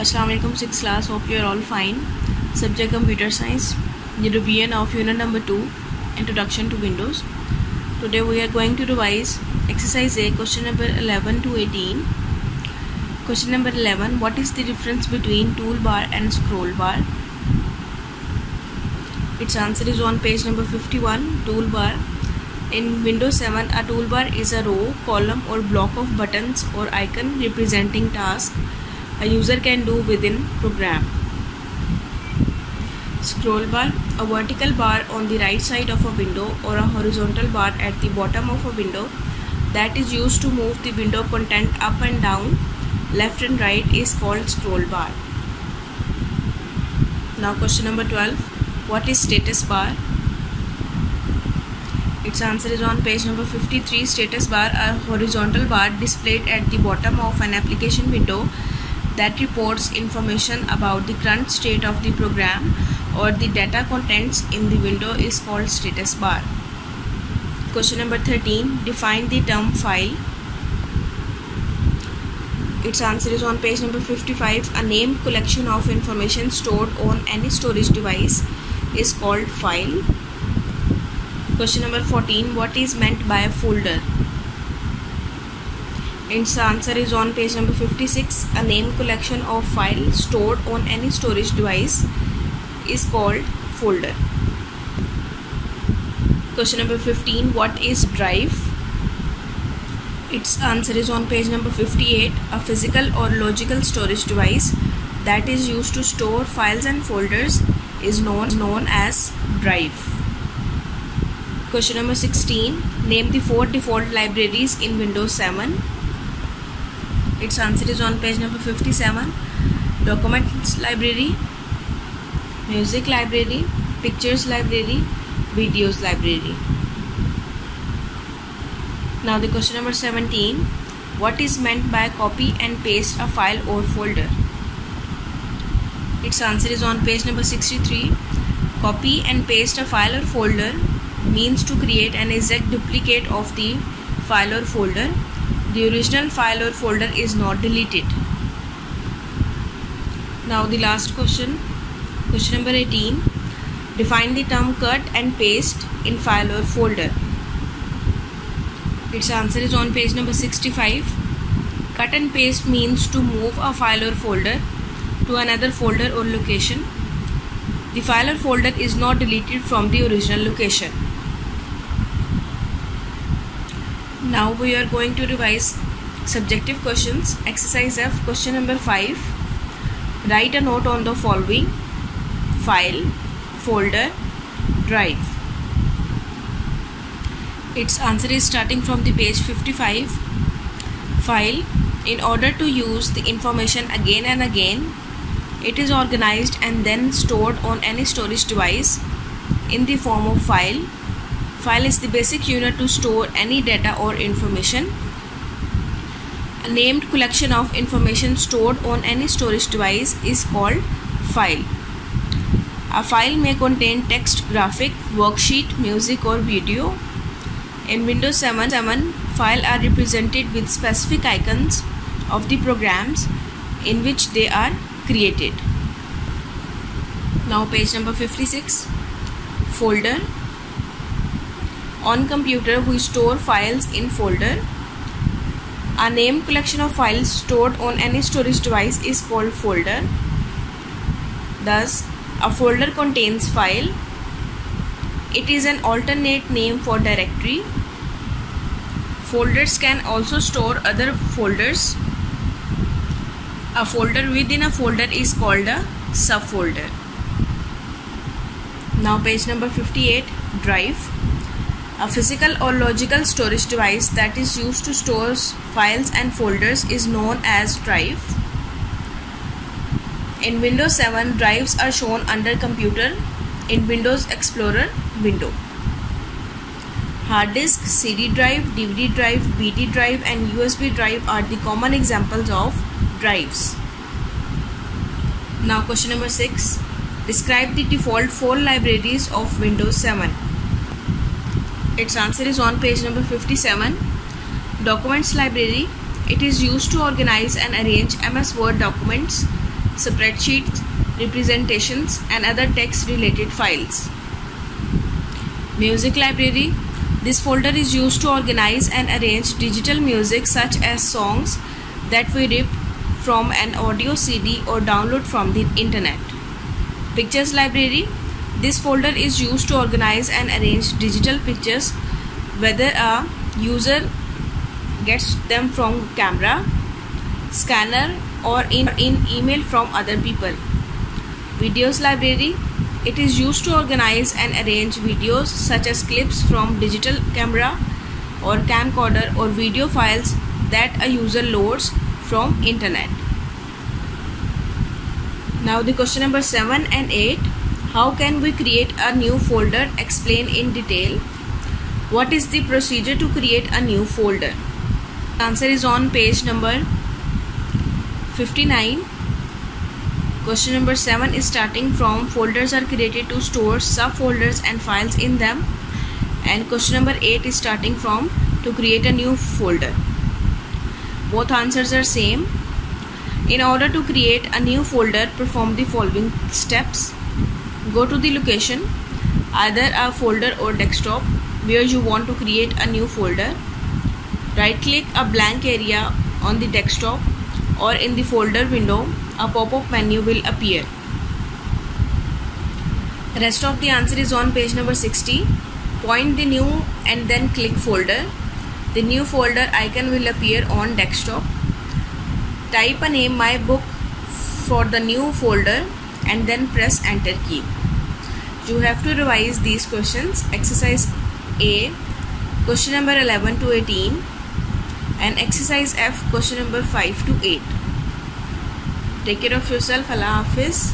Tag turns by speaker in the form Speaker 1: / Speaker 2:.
Speaker 1: Assalamu alaikum 6th class. Hope you are all fine. Subject Computer Science. The revision of unit number 2, Introduction to Windows. Today we are going to revise exercise A, question number 11 to 18. Question number 11. What is the difference between toolbar and scroll bar? Its answer is on page number 51. Toolbar. In Windows 7, a toolbar is a row, column or block of buttons or icon representing tasks a user can do within program. Scroll bar, a vertical bar on the right side of a window or a horizontal bar at the bottom of a window that is used to move the window content up and down, left and right, is called scroll bar. Now question number 12. What is status bar? Its answer is on page number 53. Status bar, a horizontal bar displayed at the bottom of an application window that reports information about the current state of the program or the data contents in the window, is called status bar. Question number 13. Define the term file. Its answer is on page number 55. A named collection of information stored on any storage device is called file. Question number 14. What is meant by a folder? Its answer is on page number 56. A named collection of files stored on any storage device is called folder. Question number 15. What is drive? Its answer is on page number 58. A physical or logical storage device that is used to store files and folders is known as drive. Question number 16. Name the 4 default libraries in Windows 7. Its answer is on page number 57. Documents library, music library, pictures library, videos library. Now the question number 17. What is meant by copy and paste a file or folder? Its answer is on page number 63. Copy and paste a file or folder means to create an exact duplicate of the file or folder. The original file or folder is not deleted. Now the last question. Question number 18. Define the term cut and paste in file or folder. Its answer is on page number 65. Cut and paste means to move a file or folder to another folder or location. The file or folder is not deleted from the original location. Now we are going to revise subjective questions. Exercise F, question number 5. Write a note on the following: file, folder, drive. Its answer is starting from the page 55. File. In order to use the information again and again, it is organized and then stored on any storage device in the form of file. File is the basic unit to store any data or information. A named collection of information stored on any storage device is called file. A file may contain text, graphic, worksheet, music or video. In Windows 7, files are represented with specific icons of the programs in which they are created. Now page number 56. Folder. On computer, we store files in folder. A named collection of files stored on any storage device is called folder. Thus, a folder contains file. It is an alternate name for directory. Folders can also store other folders. A folder within a folder is called a subfolder. Now page number 58. Drive. A physical or logical storage device that is used to store files and folders is known as drive. In Windows 7, drives are shown under Computer in Windows Explorer window. Hard disk, CD drive, DVD drive, BD drive and USB drive are the common examples of drives. Now question number 6. Describe the default 4 libraries of Windows 7. Its answer is on page number 57. Documents library. It is used to organize and arrange MS Word documents spreadsheets, representations, and other text related files. Music library. This folder is used to organize and arrange digital music such as songs that we rip from an audio CD or download from the internet. Pictures library. This folder is used to organize and arrange digital pictures, whether a user gets them from camera, scanner, or in email from other people. Videos library. It is used to organize and arrange videos such as clips from digital camera or camcorder or video files that a user loads from internet. Now the question number 7 and 8. How can we create a new folder? Explain in detail. What is the procedure to create a new folder? The answer is on page number 59. Question number 7 is starting from folders are created to store subfolders and files in them, and question number 8 is starting from to create a new folder. Both answers are same. In order to create a new folder, perform the following steps. Go to the location, either a folder or desktop, where you want to create a new folder. Right click a blank area on the desktop or in the folder window. A pop-up menu will appear. Rest of the answer is on page number 60. Point the new and then click folder. The new folder icon will appear on desktop. Type a name my book for the new folder and then press enter key. You have to revise these questions. Exercise A, question number 11 to 18, and exercise F, question number 5 to 8. Take care of yourself. Allah Hafiz.